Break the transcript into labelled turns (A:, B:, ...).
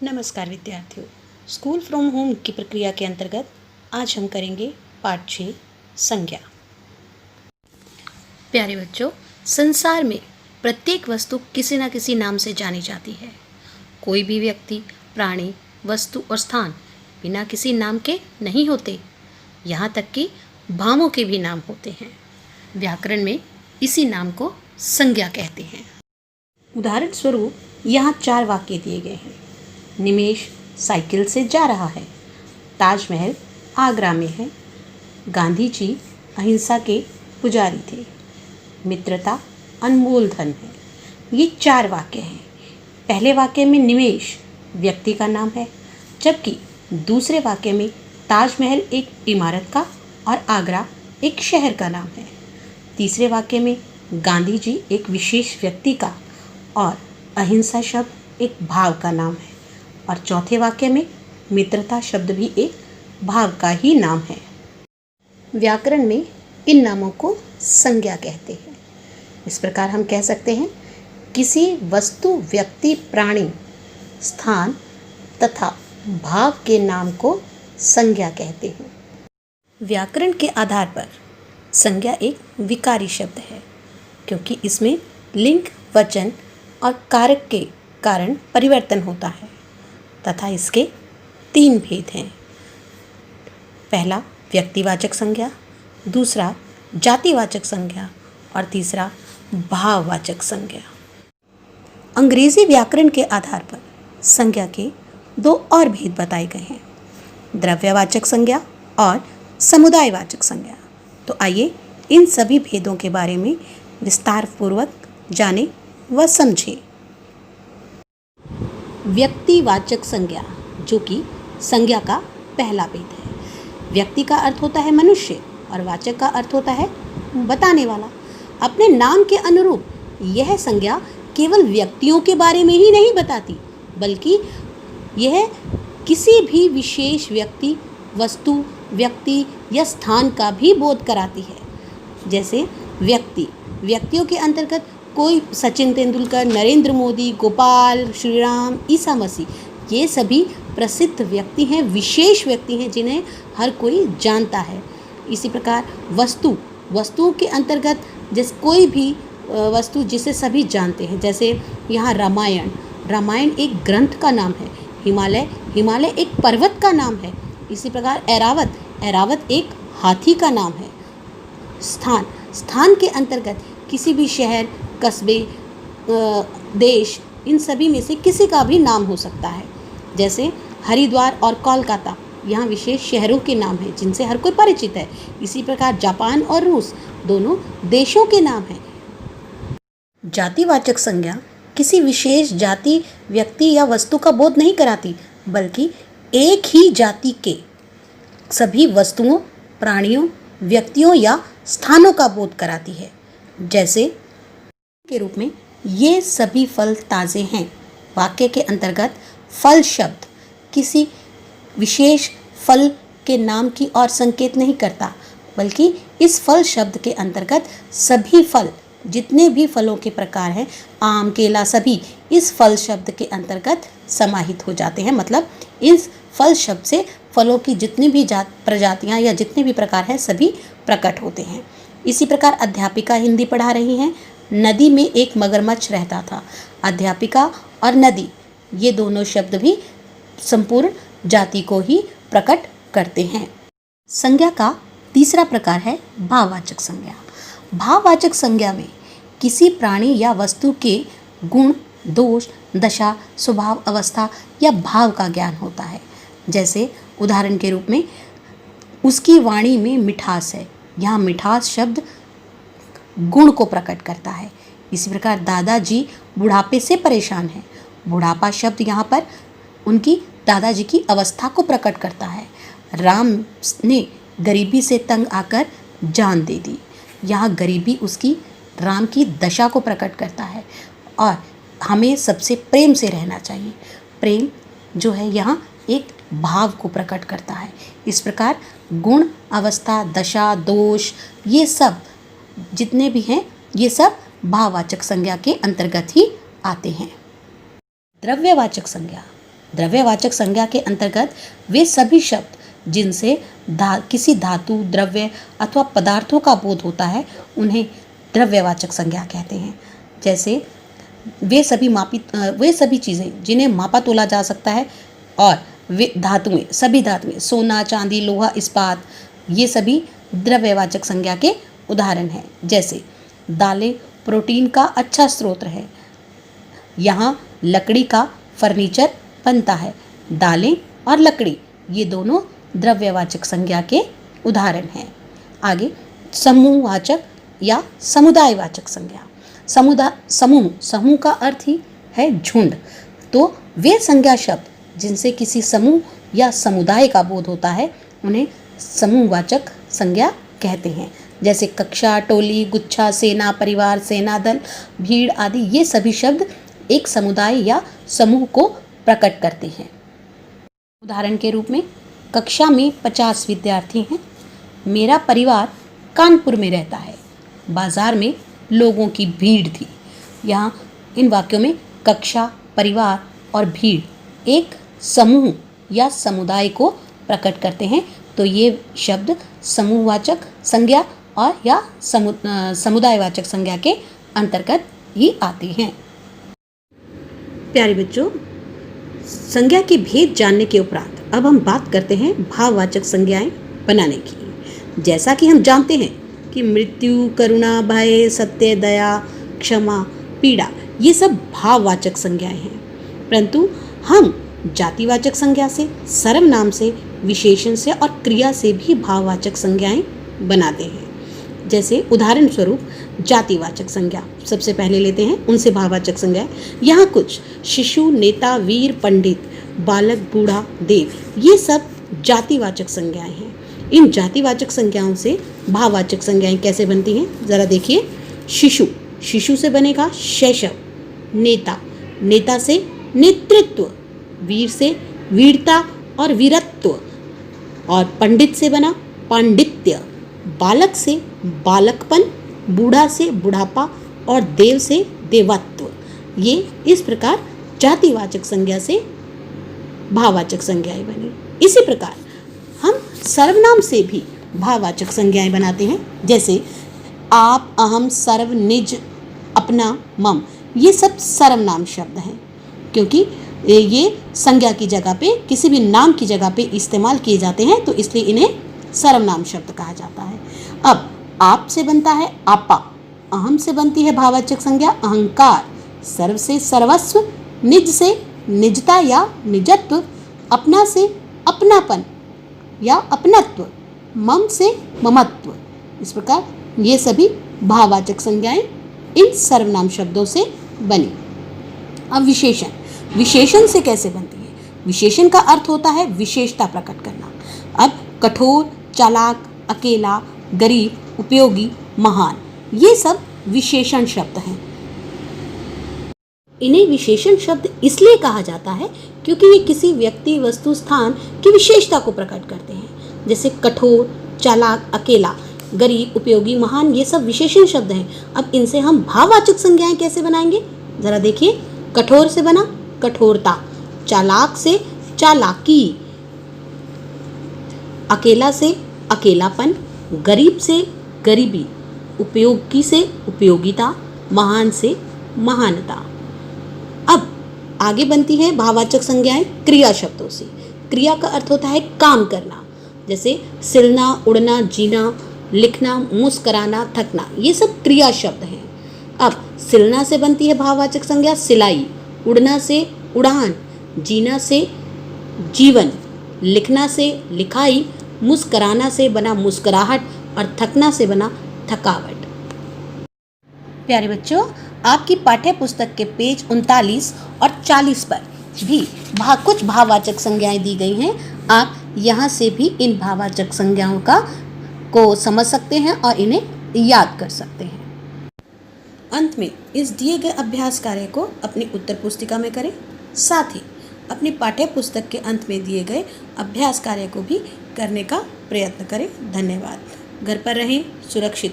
A: नमस्कार विद्यार्थियों, school from home की प्रक्रिया के अंतर्गत आज हम करेंगे पाठ 6 संज्ञा। प्यारे बच्चों, संसार में प्रत्येक वस्तु किसी न किसी नाम से जानी जाती है। कोई भी व्यक्ति, प्राणी, वस्तु और स्थान बिना किसी नाम के नहीं होते। यहाँ तक कि भावों के भी नाम होते हैं। व्याकरण में इसी नाम को संज्ञा कहते हैं। उदाहरण स्वरूप यहाँ 4 वाक्य दिए गए हैं। निमेश साइकिल से जा रहा है। ताजमहल आगरा में है। गांधी जी अहिंसा के पुजारी थे। मित्रता अनमोल धन है। ये 4 वाक्य हैं। पहले वाक्य में निमेश व्यक्ति का नाम है, जबकि दूसरे वाक्य में ताजमहल एक इमारत का और आगरा एक शहर का नाम है। तीसरे वाक्य में गांधी जी एक विशेष व्यक्ति का और अहिंसा शब्द एक भाव का नाम है, और चौथे वाक्य में मित्रता शब्द भी एक भाव का ही नाम है। व्याकरण में इन नामों को संज्ञा कहते हैं। इस प्रकार हम कह सकते हैं, किसी वस्तु, व्यक्ति, प्राणी, स्थान तथा भाव के नाम को संज्ञा कहते हैं। व्याकरण के आधार पर संज्ञा एक विकारी शब्द है, क्योंकि इसमें लिंग, वचन और कारक के कारण परिवर्तन होता है तथा इसके 3 भेद हैं। पहला व्यक्तिवाचक संज्ञा, दूसरा जातिवाचक संज्ञा और तीसरा भाववाचक संज्ञा। अंग्रेजी व्याकरण के आधार पर संज्ञा के 2 और भेद बताए गए हैं, द्रव्यवाचक संज्ञा और समुदायवाचक संज्ञा। तो आइए इन सभी भेदों के बारे में विस्तार पूर्वक जानें व समझें। व्यक्तिवाचक संज्ञा, जो कि संज्ञा का पहला भेद है। व्यक्ति का अर्थ होता है मनुष्य और वाचक का अर्थ होता है बताने वाला। अपने नाम के अनुरूप यह संज्ञा केवल व्यक्तियों के बारे में ही नहीं बताती, बल्कि यह किसी भी विशेष व्यक्ति, वस्तु, व्यक्ति या स्थान का भी बोध कराती है। जैसे व्यक्तियों के अंतर्गत कोई सचिन तेंदुलकर, नरेंद्र मोदी, गोपाल, श्री राम, ईसा मसीह, ये सभी प्रसिद्ध व्यक्ति हैं, विशेष व्यक्ति हैं जिन्हें हर कोई जानता है। इसी प्रकार वस्तुओं के अंतर्गत जैसे कोई भी वस्तु जिसे सभी जानते हैं, जैसे यहाँ रामायण एक ग्रंथ का नाम है। हिमालय एक पर्वत का नाम है। इसी प्रकार ऐरावत एक हाथी का नाम है। स्थान के अंतर्गत किसी भी शहर, कस्बे, देश, इन सभी में से किसी का भी नाम हो सकता है। जैसे हरिद्वार और कोलकाता, यहाँ विशेष शहरों के नाम हैं जिनसे हर कोई परिचित है। इसी प्रकार जापान और रूस दोनों देशों के नाम हैं। जातिवाचक संज्ञा किसी विशेष जाति, व्यक्ति या वस्तु का बोध नहीं कराती, बल्कि एक ही जाति के सभी वस्तुओं, प्राणियों, व्यक्तियों या स्थानों का बोध कराती है। जैसे के रूप में ये सभी फल ताज़े हैं। वाक्य के अंतर्गत फल शब्द किसी विशेष फल के नाम की ओर संकेत नहीं करता, बल्कि इस फल शब्द के अंतर्गत सभी फल, जितने भी फलों के प्रकार हैं, आम, केला, सभी इस फल शब्द के अंतर्गत समाहित हो जाते हैं। मतलब इस फल शब्द से फलों की जितनी भी प्रजातियां या जितने भी प्रकार हैं, सभी प्रकट होते हैं। इसी प्रकार अध्यापिका हिंदी पढ़ा रही हैं। नदी में एक मगरमच्छ रहता था। अध्यापिका और नदी, ये दोनों शब्द भी संपूर्ण जाति को ही प्रकट करते हैं। संज्ञा का तीसरा प्रकार है भाववाचक संज्ञा। भाववाचक संज्ञा में किसी प्राणी या वस्तु के गुण, दोष, दशा, स्वभाव, अवस्था या भाव का ज्ञान होता है। जैसे उदाहरण के रूप में उसकी वाणी में मिठास है। यहाँ मिठास शब्द गुण को प्रकट करता है। इसी प्रकार दादाजी बुढ़ापे से परेशान हैं। बुढ़ापा शब्द यहाँ पर उनकी दादाजी की अवस्था को प्रकट करता है। राम ने गरीबी से तंग आकर जान दे दी। यहाँ गरीबी उसकी राम की दशा को प्रकट करता है। और हमें सबसे प्रेम से रहना चाहिए। प्रेम जो है यहाँ एक भाव को प्रकट करता है। इस प्रकार गुण, अवस्था, दशा, दोष, ये सब जितने भी हैं, ये सब भाववाचक संज्ञा के अंतर्गत ही आते हैं। द्रव्यवाचक संज्ञा द्रव्यवाचक संज्ञा के अंतर्गत वे सभी शब्द जिनसे किसी धातु, द्रव्य अथवा पदार्थों का बोध होता है उन्हें द्रव्यवाचक संज्ञा कहते हैं। जैसे वे सभी चीज़ें जिन्हें मापा तोला जा सकता है और वे सभी धातुएं सोना, चांदी, लोहा, इस्पात, ये सभी द्रव्यवाचक संज्ञा के उदाहरण हैं। जैसे दालें प्रोटीन का अच्छा स्रोत है, यहाँ लकड़ी का फर्नीचर बनता है। दालें और लकड़ी ये दोनों द्रव्यवाचक संज्ञा के उदाहरण हैं। आगे समूहवाचक या समुदायवाचक संज्ञा। समूह का अर्थ ही है झुंड, तो वे संज्ञा शब्द जिनसे किसी समूह या समुदाय का बोध होता है उन्हें समूहवाचक संज्ञा कहते हैं। जैसे कक्षा, टोली, गुच्छा, सेना, परिवार, सेना दल, भीड़ आदि ये सभी शब्द एक समुदाय या समूह को प्रकट करते हैं। उदाहरण के रूप में कक्षा में 50 विद्यार्थी हैं, मेरा परिवार कानपुर में रहता है, बाजार में लोगों की भीड़ थी। यहाँ इन वाक्यों में कक्षा, परिवार और भीड़ एक समूह या समुदाय को प्रकट करते हैं, तो ये शब्द समूहवाचक संज्ञा और या समुदायवाचक संज्ञा के अंतर्गत ही आती हैं। प्यारे बच्चों, संज्ञा के भेद जानने के उपरांत अब हम बात करते हैं भाववाचक संज्ञाएं बनाने की। जैसा कि हम जानते हैं कि मृत्यु, करुणा, भय, सत्य, दया, क्षमा, पीड़ा ये सब भाववाचक संज्ञाएं हैं, परंतु हम जातिवाचक संज्ञा से, सर्वनाम से, विशेषण से और क्रिया से भी भाववाचक संज्ञाएं बनाते हैं। जैसे उदाहरण स्वरूप जातिवाचक संज्ञा सबसे पहले लेते हैं, उनसे भाववाचक संज्ञा। यहाँ कुछ शिशु, नेता, वीर, पंडित, बालक, बूढ़ा, देव ये सब जातिवाचक संज्ञाएं हैं। इन जातिवाचक संज्ञाओं से भाववाचक संज्ञाएं कैसे बनती हैं जरा देखिए। शिशु से बनेगा शैशव, नेता से नेतृत्व, वीर से वीरता और वीरत्व, और पंडित से बना पांडित्य, बालक से बालकपन, बूढ़ा से बुढ़ापा और देव से देवत्व। ये इस प्रकार जातिवाचक संज्ञा से भाववाचक संज्ञाएं बनी। इसी प्रकार हम सर्वनाम से भी भाववाचक संज्ञाएं बनाते हैं। जैसे आप, अहम, सर्व, निज, अपना, मम ये सब सर्वनाम शब्द हैं, क्योंकि ये संज्ञा की जगह पे, किसी भी नाम की जगह पे इस्तेमाल किए जाते हैं, तो इसलिए इन्हें सर्वनाम शब्द कहा जाता है। अब आप से बनता है आपा, अहम से बनती है भाववाचक संज्ञा अहंकार, सर्व से सर्वस्व, निज से निजता या निजत्व, अपना से अपनापन या अपनत्व, मम से ममत्व। इस प्रकार ये सभी भाववाचक संज्ञाएं इन सर्वनाम शब्दों से बनी। अब विशेषण से कैसे बनती है? विशेषण का अर्थ होता है विशेषता प्रकट करना। अब कठोर, चालाक, अकेला, गरीब, उपयोगी, महान ये सब विशेषण शब्द हैं। इन्हें विशेषण शब्द इसलिए कहा जाता है क्योंकि ये किसी व्यक्ति, वस्तु, स्थान की विशेषता को प्रकट करते हैं। जैसे कठोर, चालाक, अकेला, गरीब, उपयोगी, महान ये सब विशेषण शब्द हैं। अब इनसे हम भाववाचक संज्ञाएं कैसे बनाएंगे जरा देखिए। कठोर से बना कठोरता, चालाक से चालाकी, अकेला से अकेलापन, गरीब से गरीबी, उपयोगी से उपयोगिता, महान से महानता। अब आगे बनती है भाववाचक संज्ञाएं क्रिया शब्दों से। क्रिया का अर्थ होता है काम करना, जैसे सिलना, उड़ना, जीना, लिखना, मुस्कराना, थकना ये सब क्रिया शब्द हैं। अब सिलना से बनती है भाववाचक संज्ञा सिलाई, उड़ना से उड़ान, जीना से जीवन, लिखना से लिखाई, मुस्कराना से बना मुस्कराहट और थकना से बना थकावट। प्यारे बच्चों, आपकी पाठ्य पुस्तक के पेज 39 और 40 पर भी कुछ भाववाचक संज्ञाएं दी गई हैं। आप यहाँ से भी इन भाववाचक संज्ञाओं को समझ सकते हैं और इन्हें याद कर सकते हैं। अंत में इस दिए गए अभ्यास कार्य को अपनी उत्तर पुस्तिका में करें, साथ ही अपनी पाठ्य पुस्तक के अंत में दिए गए अभ्यास कार्य को भी करने का प्रयत्न करें। धन्यवाद। घर पर रहें, सुरक्षित